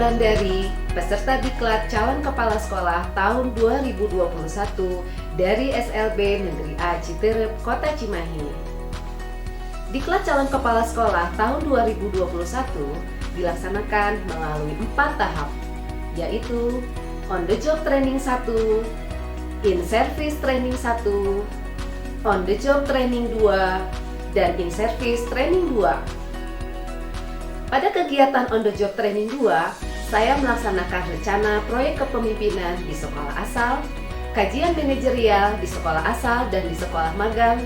perwakilan dari peserta Diklat Calon Kepala Sekolah tahun 2021 dari SLB Negeri A Citerep, Kota Cimahi. Diklat Calon Kepala Sekolah tahun 2021 dilaksanakan melalui 4 tahap, yaitu On the Job Training 1, In Service Training 1, On the Job Training 2, dan In Service Training 2. Pada kegiatan On the Job Training 2, saya melaksanakan rencana proyek kepemimpinan di sekolah asal, kajian manajerial di sekolah asal dan di sekolah magang,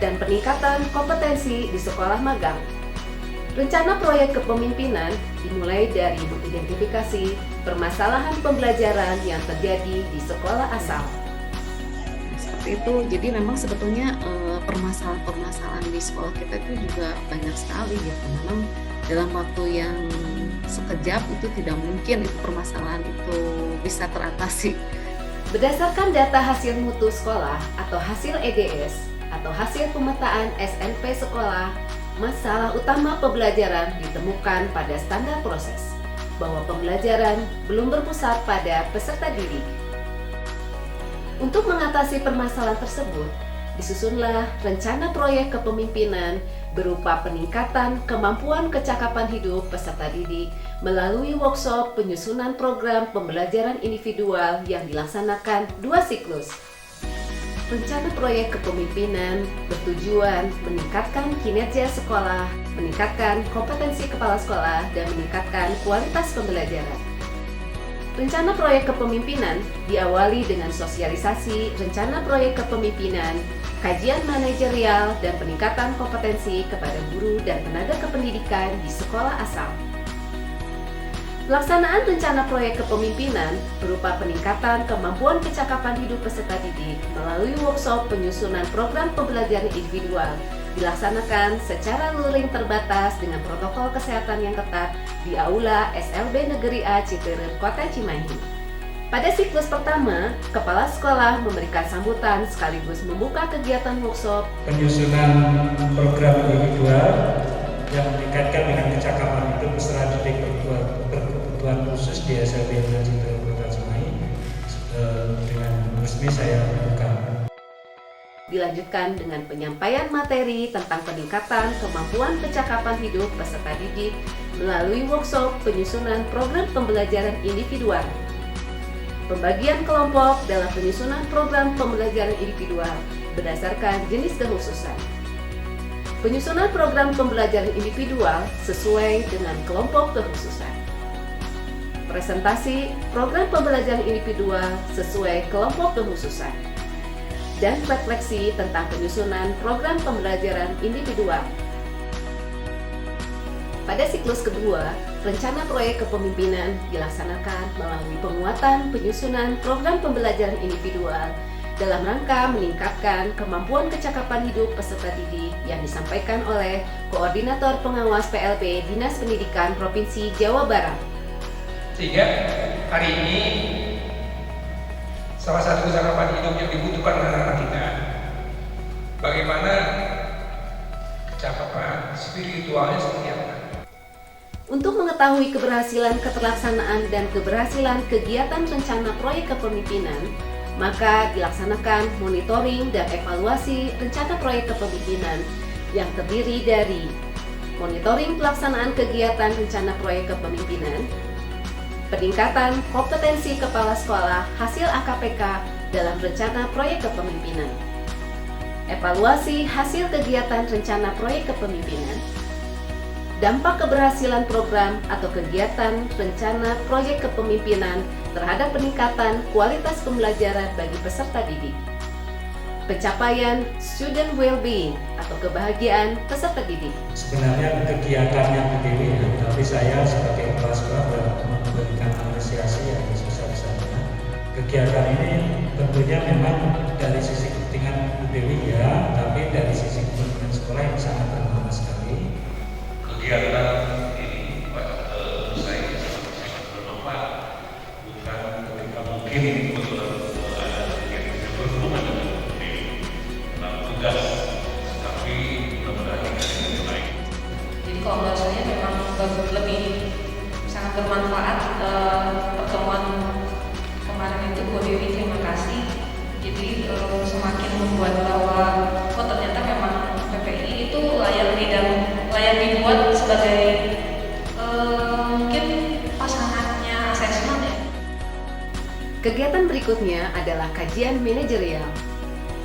dan peningkatan kompetensi di sekolah magang. Rencana proyek kepemimpinan dimulai dari mengidentifikasi permasalahan pembelajaran yang terjadi di sekolah asal. Seperti itu, jadi memang sebetulnya permasalahan-permasalahan di sekolah kita itu juga banyak sekali gitu. Memang dalam waktu yang sekejap itu tidak mungkin itu permasalahan itu bisa teratasi. Berdasarkan data hasil mutu sekolah atau hasil EDS atau hasil pemetaan SNP sekolah, masalah utama pembelajaran ditemukan pada standar proses, bahwa pembelajaran belum berpusat pada peserta didik. Untuk mengatasi permasalahan tersebut, disusunlah rencana proyek kepemimpinan berupa peningkatan kemampuan kecakapan hidup peserta didik melalui workshop penyusunan program pembelajaran individual yang dilaksanakan 2 siklus. Rencana proyek kepemimpinan bertujuan meningkatkan kinerja sekolah, meningkatkan kompetensi kepala sekolah, dan meningkatkan kualitas pembelajaran. Rencana proyek kepemimpinan diawali dengan sosialisasi rencana proyek kepemimpinan, kajian manajerial, dan peningkatan kompetensi kepada guru dan tenaga kependidikan di sekolah asal. Pelaksanaan rencana proyek kepemimpinan berupa peningkatan kemampuan kecakapan hidup peserta didik melalui workshop penyusunan program pembelajaran individual dilaksanakan secara luring terbatas dengan protokol kesehatan yang ketat di Aula SLB Negeri A Citerep, Kota Cimahi. Pada siklus pertama, kepala sekolah memberikan sambutan sekaligus membuka kegiatan workshop penyusunan program individual yang meningkatkan dengan kecakapan hidup peserta didik berkebutuhan khusus di SLB Negeri Citerep, Kota Cimahi. Dengan resmi saya buka. Dilanjutkan dengan penyampaian materi tentang peningkatan kemampuan kecakapan hidup peserta didik melalui workshop penyusunan program pembelajaran individual. Pembagian kelompok dalam penyusunan program pembelajaran individual berdasarkan jenis kekhususan. Penyusunan program pembelajaran individual sesuai dengan kelompok kekhususan. Presentasi program pembelajaran individual sesuai kelompok kekhususan. Dan refleksi tentang penyusunan program pembelajaran individual. Pada siklus kedua, rencana proyek kepemimpinan dilaksanakan melalui penguatan penyusunan program pembelajaran individual dalam rangka meningkatkan kemampuan kecakapan hidup peserta didik yang disampaikan oleh Koordinator Pengawas PLP Dinas Pendidikan Provinsi Jawa Barat. Sehingga hari ini salah satu kecakapan hidup yang dibutuhkan oleh anak-anak kita, bagaimana kecakapan spiritualnya seperti apa. Untuk mengetahui keberhasilan keterlaksanaan dan keberhasilan kegiatan rencana proyek kepemimpinan, maka dilaksanakan monitoring dan evaluasi rencana proyek kepemimpinan yang terdiri dari monitoring pelaksanaan kegiatan rencana proyek kepemimpinan, peningkatan kompetensi kepala sekolah hasil AKPK dalam rencana proyek kepemimpinan, evaluasi hasil kegiatan rencana proyek kepemimpinan, dampak keberhasilan program atau kegiatan rencana proyek kepemimpinan terhadap peningkatan kualitas pembelajaran bagi peserta didik, pencapaian student well-being atau kebahagiaan peserta didik. Sebenarnya kegiatannya berdiri, tapi saya sebagai kepala sekolah memberikan apresiasi yang sebesar-besarnya. Kegiatan ini tentunya memang dari sisi kepentingan Bu Dewi ya, tapi dari sisi kepentingan sekolah yang sangat bermakna sekali. Kegiatan ini saya sangat bermanfaat, bukan ketika mungkin ada kegiatan yang berhubungan dengan tugas, tapi mudah-mudahan ini lebih baik. Jadi kalau bahasanya memang lebih sangat bermanfaat pertemuan kemarin itu Bu Dewi, terima kasih. Jadi semakin membuat bahwa oh ternyata memang PPI itu layak dibuat sebagai mungkin pasangannya asesmen ya. Kegiatan berikutnya adalah kajian manajerial.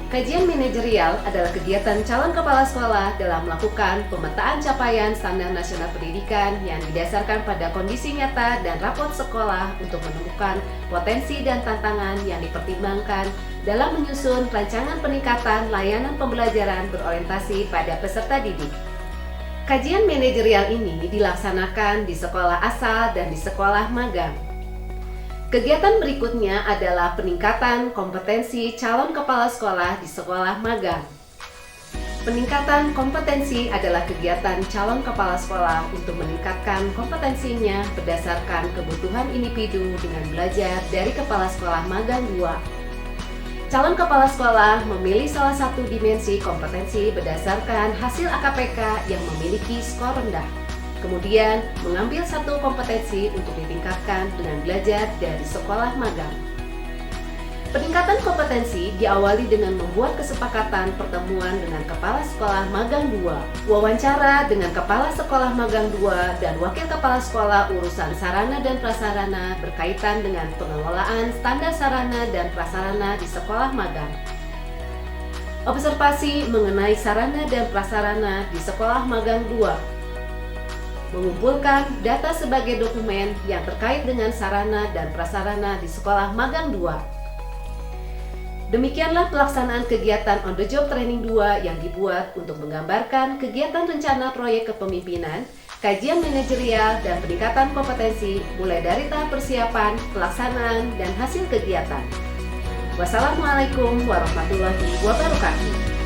Kajian manajerial adalah kegiatan calon kepala sekolah dalam melakukan pemetaan capaian standar nasional pendidikan yang didasarkan pada kondisi nyata dan raport sekolah untuk menemukan potensi dan tantangan yang dipertimbangkan dalam menyusun rancangan peningkatan layanan pembelajaran berorientasi pada peserta didik. Kajian manajerial ini dilaksanakan di sekolah asal dan di sekolah magang. Kegiatan berikutnya adalah peningkatan kompetensi calon kepala sekolah di sekolah magang. Peningkatan kompetensi adalah kegiatan calon kepala sekolah untuk meningkatkan kompetensinya berdasarkan kebutuhan individu dengan belajar dari kepala sekolah magang 2. Calon kepala sekolah memilih salah satu dimensi kompetensi berdasarkan hasil AKPK yang memiliki skor rendah. Kemudian mengambil satu kompetensi untuk ditingkatkan dengan belajar dari sekolah magang. Peningkatan kompetensi diawali dengan membuat kesepakatan pertemuan dengan kepala sekolah magang 2, wawancara dengan kepala sekolah magang 2 dan wakil kepala sekolah urusan sarana dan prasarana berkaitan dengan pengelolaan standar sarana dan prasarana di sekolah magang. Observasi mengenai sarana dan prasarana di sekolah magang 2. Mengumpulkan data sebagai dokumen yang terkait dengan sarana dan prasarana di sekolah magang 2. Demikianlah pelaksanaan kegiatan on the job training 2 yang dibuat untuk menggambarkan kegiatan rencana proyek kepemimpinan, kajian manajerial dan peningkatan kompetensi mulai dari tahap persiapan, pelaksanaan, dan hasil kegiatan. Wassalamualaikum warahmatullahi wabarakatuh.